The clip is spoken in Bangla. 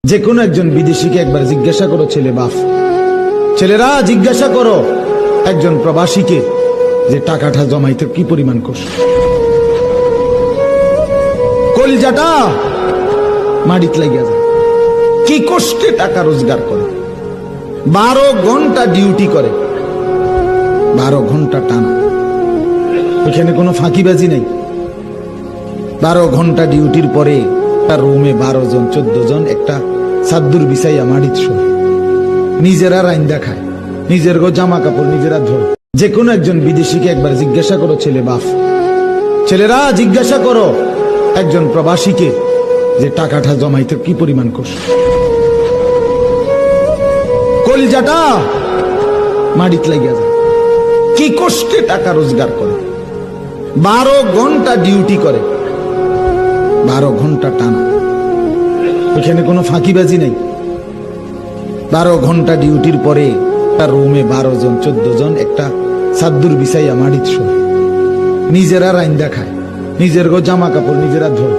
যে কোনো একজন বিদেশিকে একবার জিজ্ঞাসা করো ছেলেরা জিজ্ঞাসা করো একজন প্রবাসীকে যে টাকাটা জমাইতে কি পরিমাণ কষ্ট, কলিজাটা মাটিত লাগিয়া যায়, কি কষ্টে টাকা রোজগার করে, 12 ঘন্টা ডিউটি করে, 12 ঘন্টা টানা, এখানে কোনো ফাঁকিবাজি নেই। 12 ঘন্টা ডিউটির পরে তার রুমে 12 জন 14 জন একটা সাদ্দুর বিছাইয়া মাটিত শোয়, নিজেরা রাইন্দা খায়, নিজের জামা কাপড় নিজেরা ধরে। যে কোনো একজন বিদেশিকে একবার জিজ্ঞাসা করো ছেলেরা জিজ্ঞাসা করো একজন প্রবাসীকে যে টাকাটা জমাইতে কি পরিমাণ কষ্ট, কলিজাটা মাটিত লাগিয়া যায়, কি কষ্টে টাকা রোজগার করে, 12 ঘন্টা ডিউটি করে, 12 ঘন্টা টানা, এখানে কোনো ফাঁকিবাজি নেই। 12 ঘন্টা ডিউটির পরে তার রুমে 12 জন 14 জন একটা সাদ্দুর বিছাইয়া মাটিত শোয়, নিজেরা রাইন্দা খায়, নিজের জামা কাপড় নিজেরা ধরে।